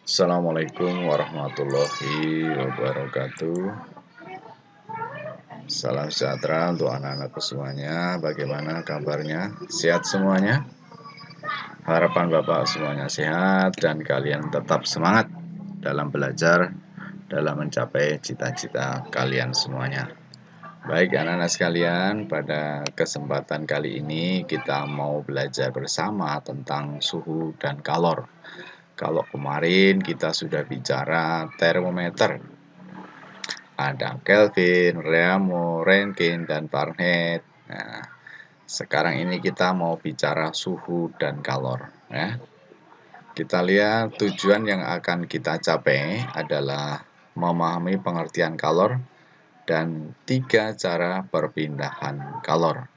Assalamualaikum warahmatullahi wabarakatuh. Salam sejahtera untuk anak-anakku semuanya. Bagaimana kabarnya? Sehat semuanya? Harapan Bapak semuanya sehat dan kalian tetap semangat dalam belajar, dalam mencapai cita-cita kalian semuanya. Baik anak-anak sekalian, pada kesempatan kali ini kita mau belajar bersama tentang suhu dan kalor. Kalau kemarin kita sudah bicara termometer, ada Kelvin, Reaumur, Rentgen, dan Fahrenheit. Nah, sekarang ini kita mau bicara suhu dan kalor. Ya. Kita lihat tujuan yang akan kita capai adalah memahami pengertian kalor dan 3 cara perpindahan kalor.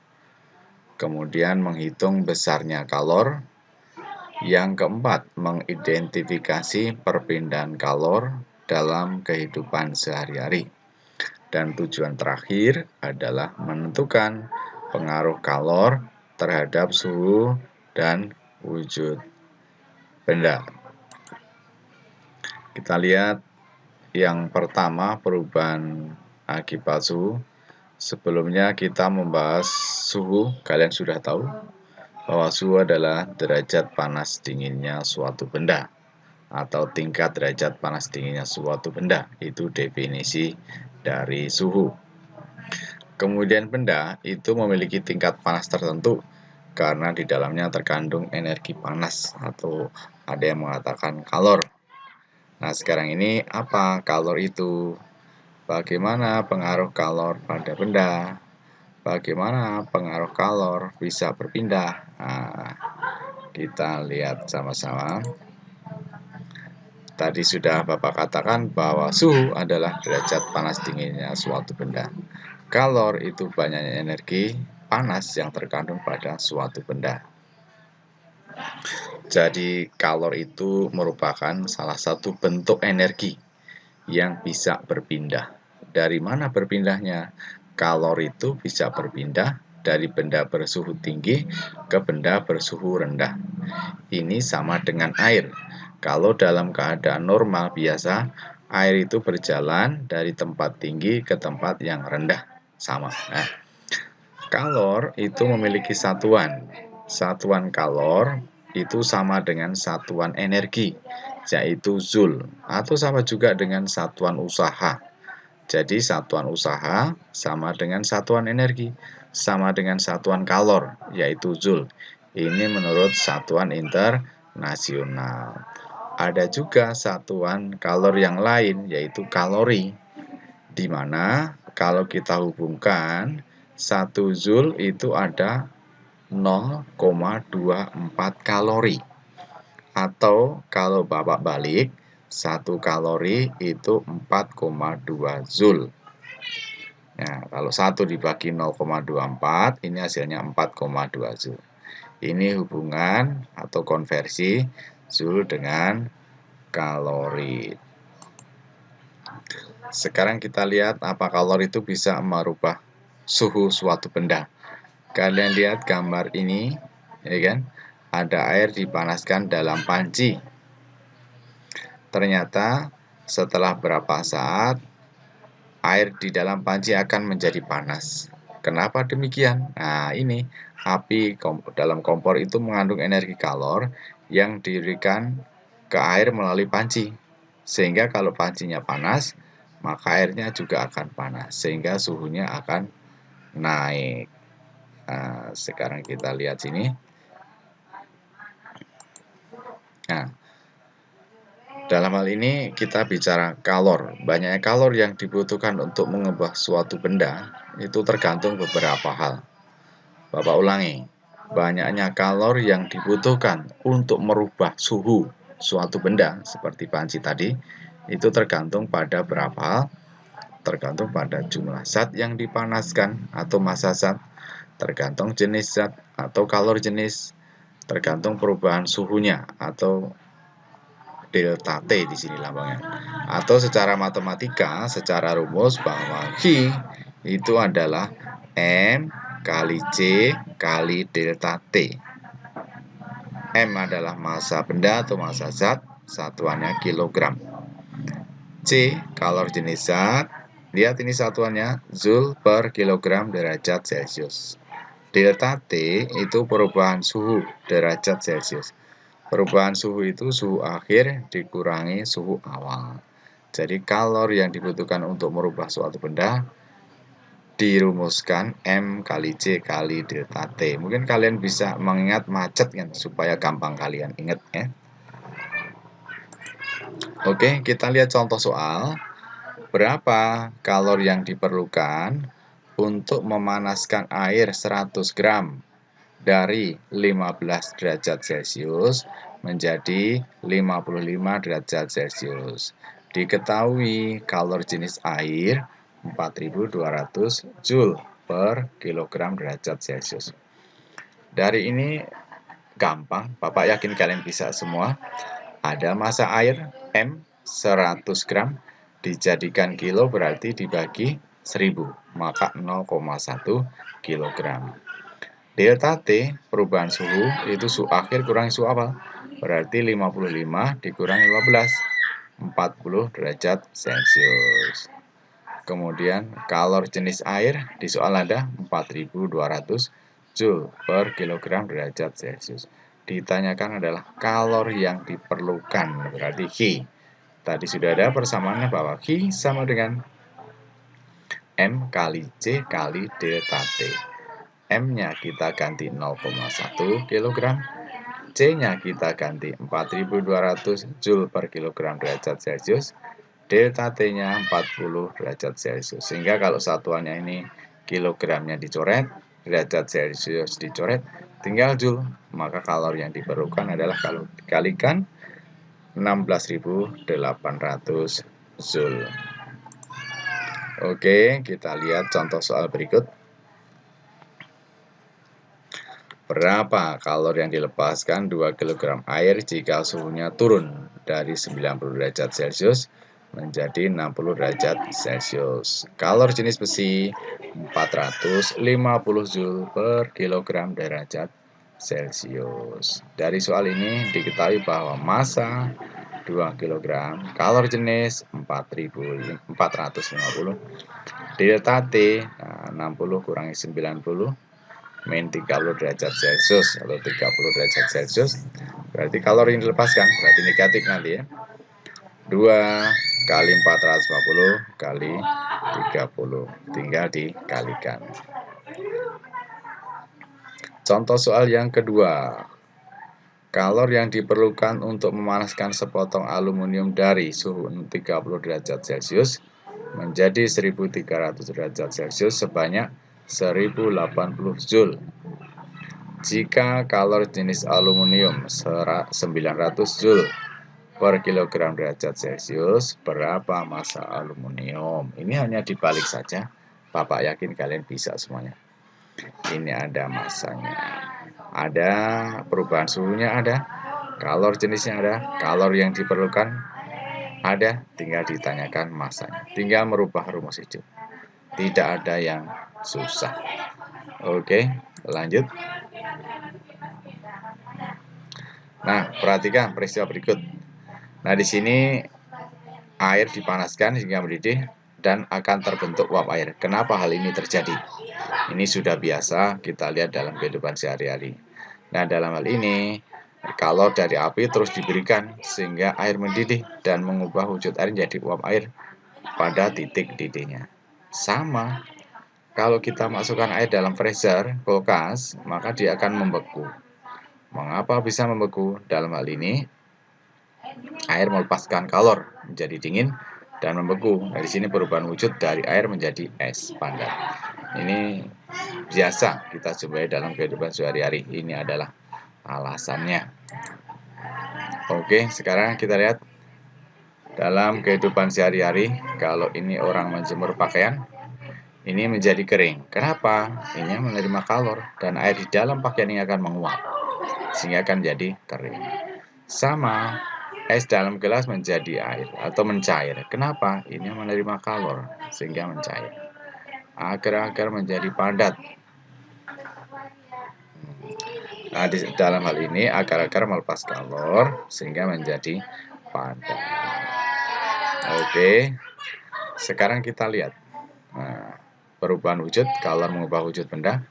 Kemudian menghitung besarnya kalor. Yang keempat, mengidentifikasi perpindahan kalor dalam kehidupan sehari-hari. Dan tujuan terakhir adalah menentukan pengaruh kalor terhadap suhu dan wujud benda. Kita lihat yang pertama, perubahan akibat suhu. Sebelumnya kita membahas suhu, kalian sudah tahu bahwa suhu adalah derajat panas dinginnya suatu benda atau tingkat derajat panas dinginnya suatu benda. Itu definisi dari suhu. Kemudian benda itu memiliki tingkat panas tertentu karena di dalamnya terkandung energi panas atau ada yang mengatakan kalor. Nah, sekarang ini apa kalor itu? Bagaimana pengaruh kalor pada benda? Bagaimana pengaruh kalor bisa berpindah? Nah, kita lihat sama-sama. Tadi sudah Bapak katakan bahwa suhu adalah derajat panas dinginnya suatu benda. Kalor itu banyaknya energi panas yang terkandung pada suatu benda. Jadi kalor itu merupakan salah satu bentuk energi yang bisa berpindah. Dari mana berpindahnya? Kalor itu bisa berpindah dari benda bersuhu tinggi ke benda bersuhu rendah. Ini sama dengan air. Kalau dalam keadaan normal biasa, air itu berjalan dari tempat tinggi ke tempat yang rendah. Sama. Nah, kalor itu memiliki satuan. Satuan kalor itu sama dengan satuan energi, yaitu Joule, atau sama juga dengan satuan usaha. Jadi satuan usaha sama dengan satuan energi, sama dengan satuan kalor, yaitu Joule. Ini menurut satuan internasional. Ada juga satuan kalor yang lain, yaitu kalori, di mana kalau kita hubungkan 1 Joule itu ada 0,24 kalori. Atau kalau Bapak balik, 1 kalori itu 4,2 Joule. Nah, kalau 1 dibagi 0,24, ini hasilnya 4,2 Joule. Ini hubungan atau konversi Joule dengan kalori. Sekarang kita lihat apa kalor itu bisa merubah suhu suatu benda. Kalian lihat gambar ini, ya kan? Ada air dipanaskan dalam panci. Ternyata setelah berapa saat air di dalam panci akan menjadi panas. Kenapa demikian? Nah, ini api dalam kompor itu mengandung energi kalor yang diberikan ke air melalui panci. Sehingga kalau pancinya panas, maka airnya juga akan panas. Sehingga suhunya akan naik. Nah, sekarang kita lihat sini. Nah, dalam hal ini kita bicara kalor. Banyaknya kalor yang dibutuhkan untuk mengubah suatu benda itu tergantung beberapa hal. Bapak ulangi. Banyaknya kalor yang dibutuhkan untuk merubah suhu suatu benda seperti panci tadi itu tergantung pada berapa hal. Tergantung pada jumlah zat yang dipanaskan atau massa zat, tergantung jenis zat atau kalor jenis, tergantung perubahan suhunya atau delta T di sini lambangnya. Atau secara matematika, secara rumus bahwa Q itu adalah M kali C kali delta T. M adalah massa benda atau massa zat, satuannya kilogram. C, kalor jenis zat. Lihat ini satuannya Joule per kilogram derajat Celcius. Delta T itu perubahan suhu derajat Celcius. Perubahan suhu itu suhu akhir dikurangi suhu awal. Jadi kalor yang dibutuhkan untuk merubah suatu benda dirumuskan M kali C kali delta T. Mungkin kalian bisa mengingat macet kan, supaya gampang kalian ingat ya. Oke, kita lihat contoh soal. Berapa kalor yang diperlukan untuk memanaskan air 100 gram dari 15 derajat Celcius menjadi 55 derajat Celcius. Diketahui kalor jenis air 4200 Joule per kilogram derajat Celcius. Dari ini gampang, Bapak yakin kalian bisa semua. Ada massa air M 100 gram dijadikan kilo berarti dibagi 1000, maka 0,1 kilogram. Delta T, perubahan suhu, itu suhu akhir kurangi suhu awal. Berarti 55 dikurangi 15, 40 derajat Celcius. Kemudian kalor jenis air di soal ada 4200 Joule per kilogram derajat Celcius. Ditanyakan adalah kalor yang diperlukan, berarti Q. Tadi sudah ada persamaannya bahwa Q sama dengan M kali C kali delta T. M-nya kita ganti 0,1 kg, C-nya kita ganti 4200 Joule per kilogram derajat Celcius, delta T-nya 40 derajat Celcius. Sehingga kalau satuannya ini kilogramnya dicoret, derajat Celcius dicoret, tinggal Joule. Maka kalor yang diperlukan adalah kalau dikalikan 16.800 Joule. Oke, kita lihat contoh soal berikut. Berapa kalor yang dilepaskan 2 kg air jika suhunya turun dari 90 derajat Celcius menjadi 60 derajat Celcius. Kalor jenis besi 450 Joule per kilogram derajat Celcius. Dari soal ini diketahui bahwa massa 2 kg, kalor jenis 450, delta T 60 kurangi 90 min 30 derajat Celcius atau 30 derajat Celcius, berarti kalori yang dilepaskan berarti negatif nanti ya. 2 kali 450 kali 30, tinggal dikalikan. Contoh soal yang kedua. Kalor yang diperlukan untuk memanaskan sepotong aluminium dari suhu 30 derajat Celcius menjadi 1300 derajat Celcius sebanyak 1080 Joule. Jika kalor jenis aluminium 900 Joule per kilogram derajat Celcius, berapa massa aluminium? Ini hanya dibalik saja. Bapak yakin kalian bisa semuanya. Ini ada massanya, ada perubahan suhunya, ada kalor jenisnya, ada kalor yang diperlukan, ada, tinggal ditanyakan massanya. Tinggal merubah rumus hidup. Tidak ada yang susah. Oke, lanjut. Nah, perhatikan peristiwa berikut. Nah, di sini air dipanaskan hingga mendidih dan akan terbentuk uap air. Kenapa hal ini terjadi? Ini sudah biasa kita lihat dalam kehidupan sehari-hari. Nah, dalam hal ini kalor dari api terus diberikan sehingga air mendidih dan mengubah wujud air menjadi uap air pada titik didihnya. Sama, kalau kita masukkan air dalam freezer, kulkas, maka dia akan membeku. Mengapa bisa membeku? Dalam hal ini, air melepaskan kalor menjadi dingin dan membeku. Dari sini perubahan wujud dari air menjadi es padat. Ini biasa kita jumpai dalam kehidupan sehari-hari. Ini adalah alasannya. Oke, sekarang kita lihat dalam kehidupan sehari-hari. Kalau ini orang menjemur pakaian, ini menjadi kering. Kenapa? Ini menerima kalor dan air di dalam pakaian ini akan menguap sehingga akan jadi kering. Sama, es dalam gelas menjadi air atau mencair. Kenapa? Ini menerima kalor sehingga mencair. Agar-agar menjadi padat. Nah, di dalam hal ini agar-agar melepas kalor sehingga menjadi padat. Oke, sekarang kita lihat perubahan wujud, kalor mengubah wujud benda.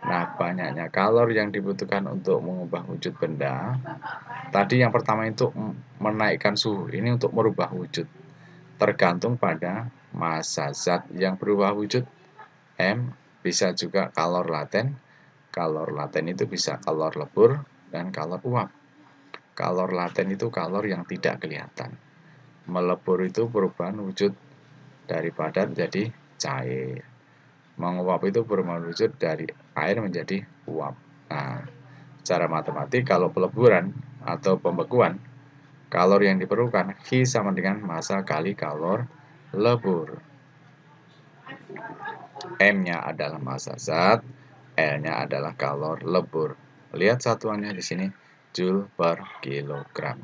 Nah, banyaknya kalor yang dibutuhkan untuk mengubah wujud benda. Tadi yang pertama itu menaikkan suhu, ini untuk merubah wujud. Tergantung pada massa zat yang berubah wujud, M, bisa juga kalor laten. Kalor laten itu bisa kalor lebur dan kalor uap. Kalor laten itu kalor yang tidak kelihatan. Melebur itu perubahan wujud dari padat menjadi cair. Menguap itu perubahan wujud dari air menjadi uap. Nah, secara matematik kalau peleburan atau pembekuan, kalor yang diperlukan V sama dengan massa kali kalor lebur. M-nya adalah massa zat, L-nya adalah kalor lebur. Lihat satuannya di sini, joule per kilogram.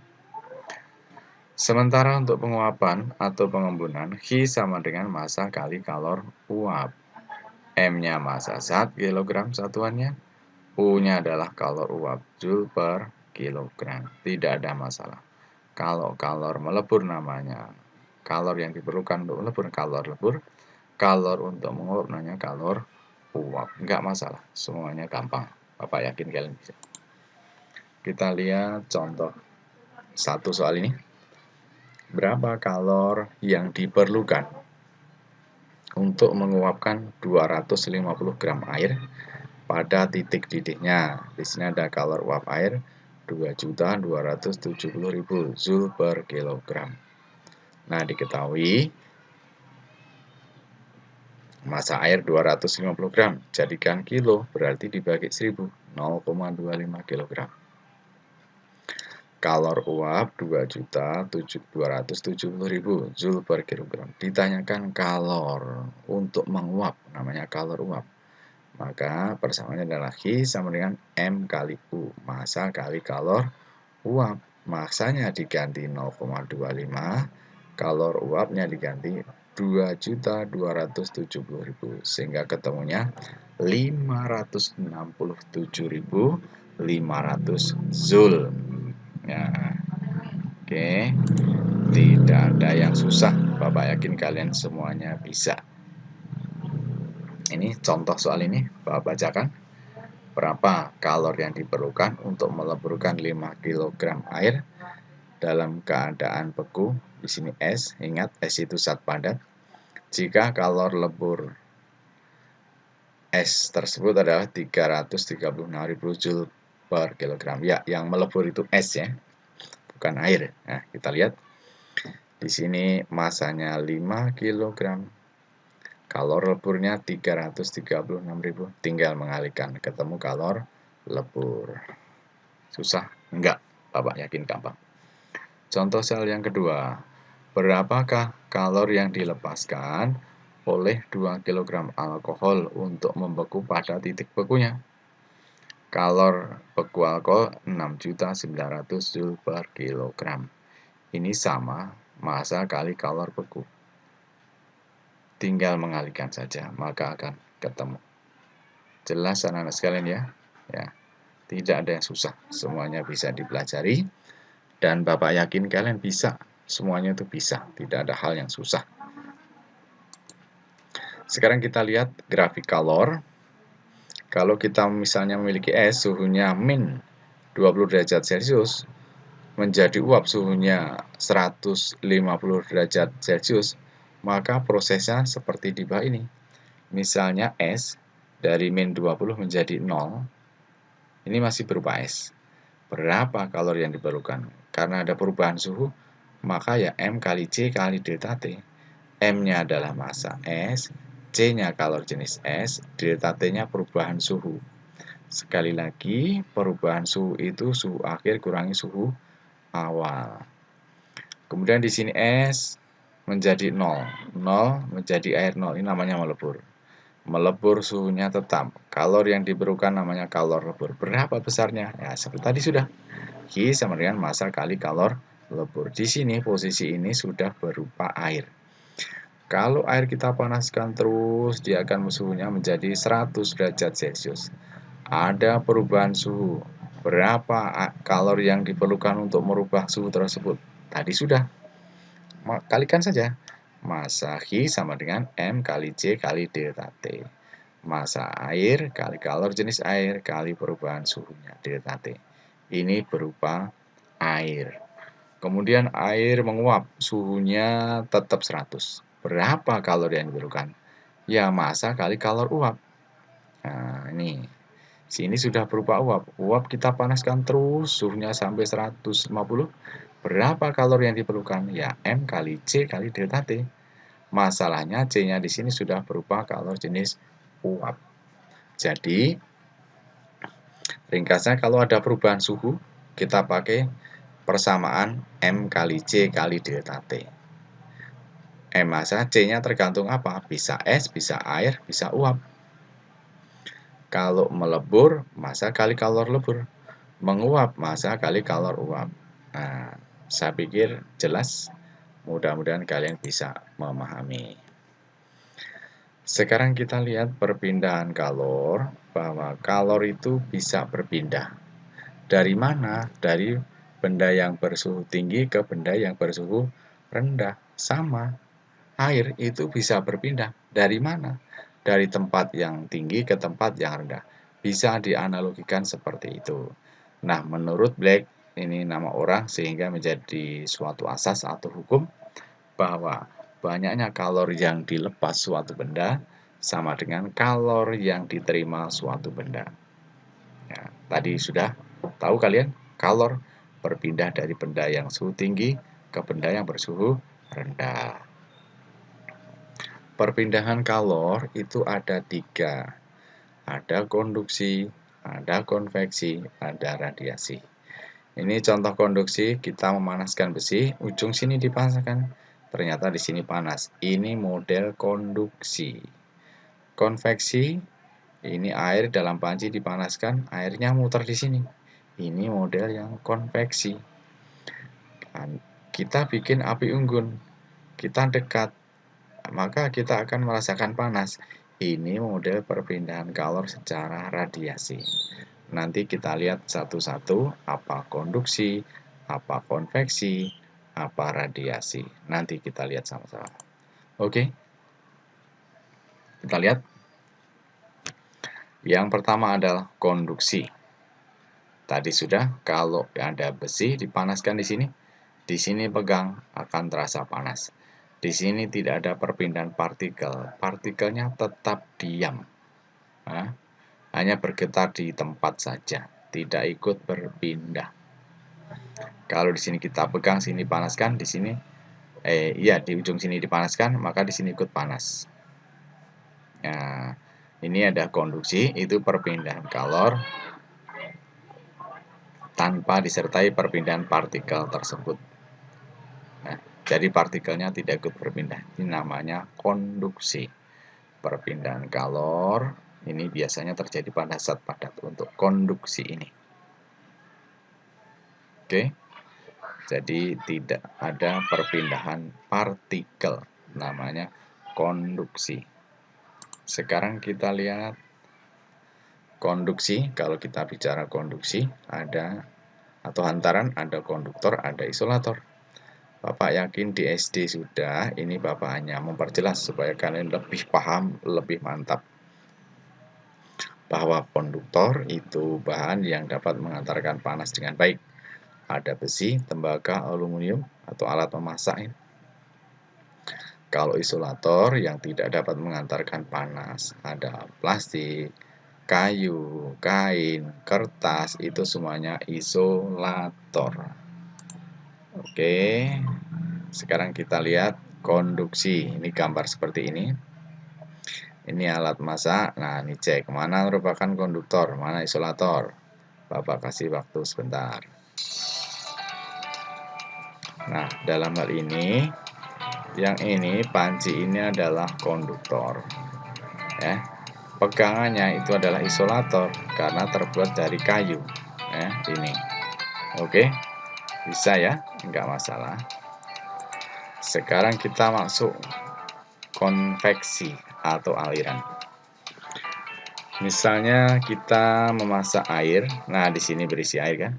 Sementara untuk penguapan atau pengembunan, V sama dengan massa kali kalor uap. M-nya massa zat, kilogram satuannya. U-nya adalah kalor uap, joule per kilogram. Tidak ada masalah. Kalau kalor melebur namanya kalor yang diperlukan untuk melebur, kalor lebur. Kalor untuk menguap namanya kalor uap. Enggak masalah, semuanya gampang. Bapak yakin kalian bisa. Kita lihat contoh satu soal ini. Berapa kalor yang diperlukan untuk menguapkan 250 gram air pada titik didihnya? Di sini ada kalor uap air 2.270.000 joule per kilogram. Nah, diketahui massa air 250 gram, jadikan kilo berarti dibagi 1000, 0,25 kg. Kalor uap 2.270.000 joule per kilogram. Ditanyakan kalor untuk menguap, namanya kalor uap. Maka persamaannya adalah Q sama dengan M kali U, massa kali kalor uap. Massanya diganti 0,25, kalor uapnya diganti 2.270.000, sehingga ketemunya 567.500 joule. Ya, oke, tidak ada yang susah. Bapak yakin kalian semuanya bisa. Ini contoh soal ini, Bapak bacakan. Berapa kalor yang diperlukan untuk meleburkan 5 kg air dalam keadaan beku? Di sini S, ingat S itu zat padat. Jika kalor lebur S tersebut adalah 336.000 joule per kilogram. Ya, yang melebur itu S ya, bukan air. Nah, kita lihat di sini masanya 5 kg. Kalor leburnya 336.000. Tinggal mengalihkan, ketemu kalor lebur. Susah? Enggak. Bapak yakin gampang. Contoh soal yang kedua. Berapakah kalor yang dilepaskan oleh 2 kg alkohol untuk membeku pada titik bekunya? Kalor beku alkohol 6.900 joule per kilogram. Ini sama massa kali kalor beku. Tinggal mengalihkan saja, maka akan ketemu. Jelas anak-anak sekalian ya? Ya, tidak ada yang susah, semuanya bisa dipelajari. Dan Bapak yakin kalian bisa, semuanya itu bisa, tidak ada hal yang susah. Sekarang kita lihat grafik kalor. Kalau kita misalnya memiliki es, suhunya min 20 derajat Celcius, menjadi uap suhunya 150 derajat Celcius, maka prosesnya seperti di bawah ini. Misalnya es dari min 20 menjadi 0, ini masih berupa es. Berapa kalor yang diperlukan? Karena ada perubahan suhu, maka ya M kali C kali delta T. M-nya adalah massa es, C-nya kalor jenis es, delta T-nya perubahan suhu. Sekali lagi, perubahan suhu itu suhu akhir kurangi suhu awal. Kemudian di sini S menjadi 0, 0 menjadi air 0, ini namanya melebur. Melebur suhunya tetap. Kalor yang diperlukan namanya kalor lebur. Berapa besarnya? Ya, seperti tadi sudah. Q sama dengan massa kali kalor lebur. Di sini posisi ini sudah berupa air. Kalau air kita panaskan terus, dia akan suhunya menjadi 100 derajat Celcius. Ada perubahan suhu. Berapa kalor yang diperlukan untuk merubah suhu tersebut? Tadi sudah, kalikan saja. Massa Hi sama dengan M kali C kali delta T. Massa air kali kalor jenis air kali perubahan suhunya delta T. Ini berupa air. Kemudian air menguap, suhunya tetap 100. Berapa kalori yang diperlukan? Ya, massa kali kalor uap. Nah, ini. Sini sudah berupa uap. Uap kita panaskan terus, suhunya sampai 150. Berapa kalori yang diperlukan? Ya, M kali C kali delta T. Masalahnya C-nya di sini sudah berupa kalor jenis uap. Jadi, ringkasnya kalau ada perubahan suhu, kita pakai persamaan M kali C kali delta T. M massa, C-nya tergantung apa? Bisa es, bisa air, bisa uap. Kalau melebur, massa kali kalor lebur. Menguap, massa kali kalor uap. Nah, saya pikir jelas. Mudah-mudahan kalian bisa memahami. Sekarang kita lihat perpindahan kalor, bahwa kalor itu bisa berpindah. Dari mana? Dari benda yang bersuhu tinggi ke benda yang bersuhu rendah. Sama, air itu bisa berpindah. Dari mana? Dari tempat yang tinggi ke tempat yang rendah. Bisa dianalogikan seperti itu. Nah, menurut Black, ini nama orang sehingga menjadi suatu asas atau hukum bahwa banyaknya kalori yang dilepas suatu benda sama dengan kalori yang diterima suatu benda. Ya, tadi sudah tahu kalian, kalor berpindah dari benda yang suhu tinggi ke benda yang bersuhu rendah. Perpindahan kalor itu ada 3. Ada konduksi, ada konveksi, ada radiasi. Ini contoh konduksi, kita memanaskan besi, ujung sini dipanaskan. Ternyata di sini panas. Ini model konduksi. Konveksi, ini air dalam panci dipanaskan, airnya muter di sini. Ini model yang konveksi. Kita bikin api unggun, kita dekat, maka kita akan merasakan panas. Ini model perpindahan kalor secara radiasi. Nanti kita lihat satu-satu apa konduksi, apa konveksi, apa radiasi. Nanti kita lihat sama-sama. Oke? Kita lihat. Yang pertama adalah konduksi. Tadi sudah, kalau ada besi dipanaskan di sini pegang akan terasa panas. Di sini tidak ada perpindahan partikel, partikelnya tetap diam. Nah, hanya bergetar di tempat saja, tidak ikut berpindah. Kalau di sini kita pegang, sini panaskan, di sini, di ujung sini dipanaskan, maka di sini ikut panas. Nah, ini ada konduksi, itu perpindahan kalor tanpa disertai perpindahan partikel tersebut. Nah, jadi partikelnya tidak ikut berpindah. Ini namanya konduksi. Perpindahan kalor ini biasanya terjadi pada zat padat untuk konduksi ini. Oke. Jadi tidak ada perpindahan partikel, namanya konduksi. Sekarang kita lihat konduksi. Kalau kita bicara konduksi, ada atau hantaran, ada konduktor, ada isolator. Bapak yakin di SD sudah, ini Bapak hanya memperjelas supaya kalian lebih paham, lebih mantap. Bahwa konduktor itu bahan yang dapat mengantarkan panas dengan baik. Ada besi, tembaga, aluminium, atau alat memasak. Kalau isolator yang tidak dapat mengantarkan panas, ada plastik, kayu, kain, kertas, itu semuanya isolator. Oke. Sekarang kita lihat konduksi. Ini gambar seperti ini. Ini alat masak. Nah, ini cek mana merupakan konduktor, mana isolator. Bapak kasih waktu sebentar. Nah, dalam hal ini, yang ini panci ini adalah konduktor. Ya, pegangannya itu adalah isolator karena terbuat dari kayu. Ya, ini. Oke, bisa ya, nggak masalah. Sekarang kita masuk konveksi atau aliran. Misalnya kita memasak air, nah di sini berisi air kan.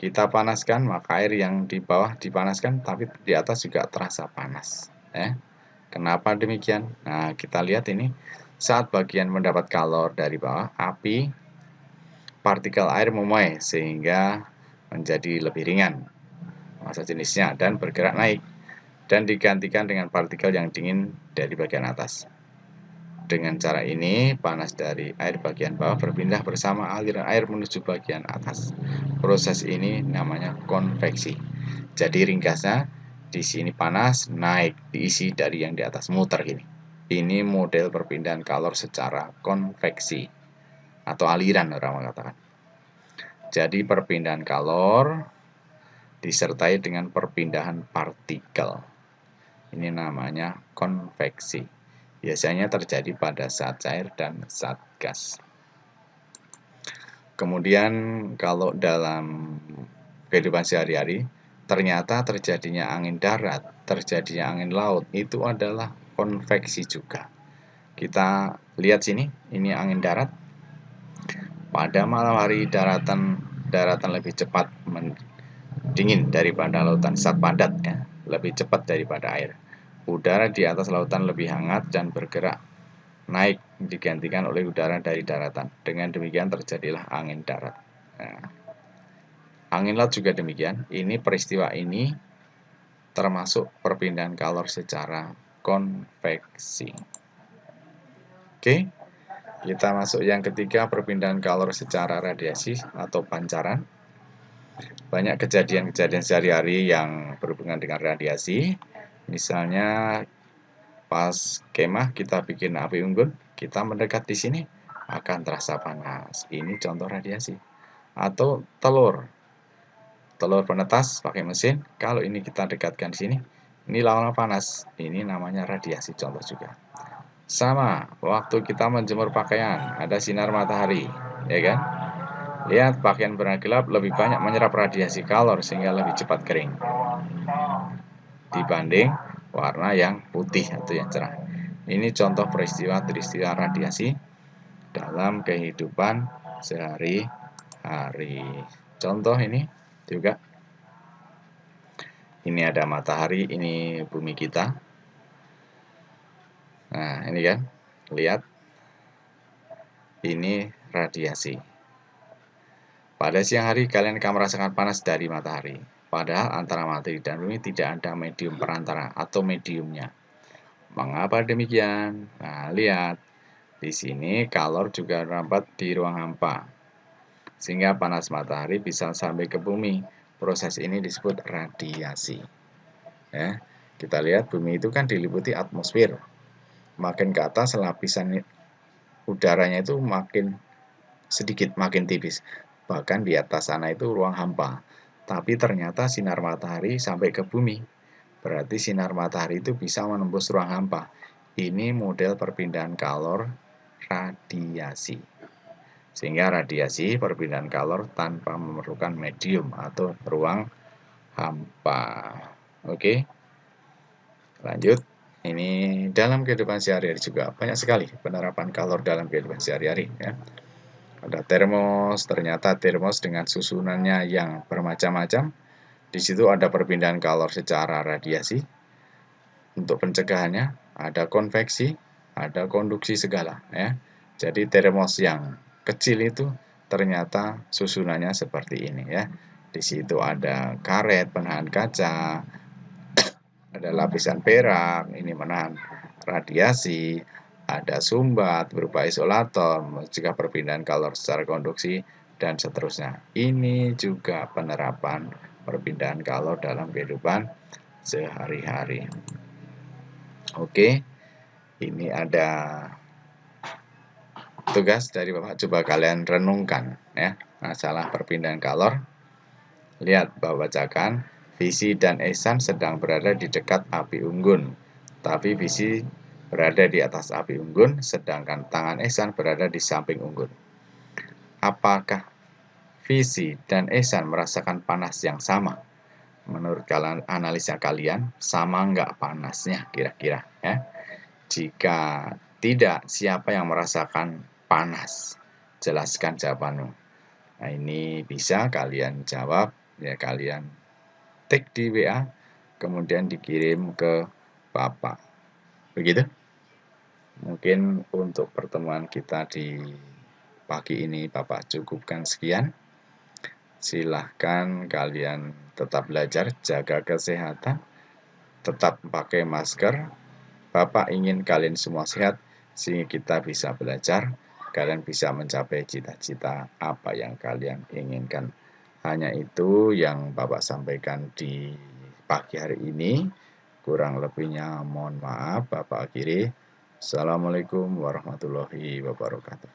kita panaskan, maka air yang di bawah dipanaskan, tapi di atas juga terasa panas. Kenapa demikian? Nah, kita lihat ini, saat bagian mendapat kalor dari bawah, api, partikel air memuai, sehingga menjadi lebih ringan massa jenisnya dan bergerak naik, dan digantikan dengan partikel yang dingin dari bagian atas. Dengan cara ini, panas dari air bagian bawah berpindah bersama aliran air menuju bagian atas. Proses ini namanya konveksi. Jadi ringkasnya, di sini panas, naik, diisi dari yang di atas, muter gini. Ini model perpindahan kalor secara konveksi, atau aliran orang mengatakan. Jadi perpindahan kalor disertai dengan perpindahan partikel. Ini namanya konveksi. Biasanya terjadi pada saat cair dan saat gas. Kemudian kalau dalam kehidupan sehari-hari, ternyata terjadinya angin darat, terjadinya angin laut, itu adalah konveksi juga. Kita lihat sini, ini angin darat. Pada malam hari daratan lebih cepat dingin daripada lautan, saat padat ya, lebih cepat daripada air. Udara di atas lautan lebih hangat dan bergerak naik digantikan oleh udara dari daratan. Dengan demikian terjadilah angin darat. Nah, angin laut juga demikian. Ini peristiwa ini termasuk perpindahan kalor secara konveksi. Oke, kita masuk yang ketiga, perpindahan kalor secara radiasi atau pancaran. Banyak kejadian-kejadian sehari-hari yang berhubungan dengan radiasi. Misalnya pas kemah kita bikin api unggun, kita mendekat di sini akan terasa panas. Ini contoh radiasi. Atau telur penetas pakai mesin, kalau ini kita dekatkan di sini, ini lama panas. Ini namanya radiasi, contoh juga. Sama, waktu kita menjemur pakaian, ada sinar matahari, ya kan? Lihat, pakaian berwarna gelap lebih banyak menyerap radiasi kalor sehingga lebih cepat kering dibanding warna yang putih atau yang cerah. Ini contoh peristiwa radiasi dalam kehidupan sehari-hari. Contoh ini juga. Ini ada matahari, ini bumi kita. Nah, ini kan, lihat. Ini radiasi. Pada siang hari kalian akan merasakan panas dari matahari. Padahal antara matahari dan bumi tidak ada medium perantara atau mediumnya. Mengapa demikian? Nah, lihat. Di sini kalor juga terdapat di ruang hampa. Sehingga panas matahari bisa sampai ke bumi. Proses ini disebut radiasi. Ya, kita lihat bumi itu kan diliputi atmosfer. Makin ke atas lapisan udaranya itu makin sedikit, makin tipis. Bahkan di atas sana itu ruang hampa. Tapi ternyata sinar matahari sampai ke bumi. Berarti sinar matahari itu bisa menembus ruang hampa. Ini model perpindahan kalor radiasi. Sehingga radiasi perpindahan kalor tanpa memerlukan medium atau ruang hampa. Oke. Lanjut. Ini dalam kehidupan sehari-hari juga banyak sekali penerapan kalor dalam kehidupan sehari-hari ya. Ada termos, ternyata termos dengan susunannya yang bermacam-macam. Di situ ada perpindahan kalor secara radiasi. Untuk pencegahannya ada konveksi, ada konduksi segala ya. Jadi termos yang kecil itu ternyata susunannya seperti ini ya. Di situ ada karet penahan kaca, ada lapisan perak, ini menahan radiasi, ada sumbat berupa isolator, mencegah perpindahan kalor secara konduksi, dan seterusnya. Ini juga penerapan perpindahan kalor dalam kehidupan sehari-hari. Oke, ini ada tugas dari Bapak, coba kalian renungkan ya, masalah perpindahan kalor. Lihat, Bapak bacakan, Visi dan Ehsan sedang berada di dekat api unggun, tapi Visi berada di atas api unggun, sedangkan tangan Ehsan berada di samping unggun. Apakah Visi dan Ehsan merasakan panas yang sama? Menurut kalian, analisa kalian, sama nggak panasnya kira-kira ya? Jika tidak, siapa yang merasakan panas? Jelaskan jawabanmu. Nah, ini bisa kalian jawab Ya, kalian tag di WA, kemudian dikirim ke Bapak. Begitu? Mungkin untuk pertemuan kita di pagi ini Bapak cukupkan sekian. Silahkan kalian tetap belajar, jaga kesehatan, tetap pakai masker. Bapak ingin kalian semua sehat, sehingga kita bisa belajar, kalian bisa mencapai cita-cita apa yang kalian inginkan. Hanya itu yang Bapak sampaikan di pagi hari ini. Kurang lebihnya mohon maaf, Bapak akhiri. Assalamualaikum warahmatullahi wabarakatuh.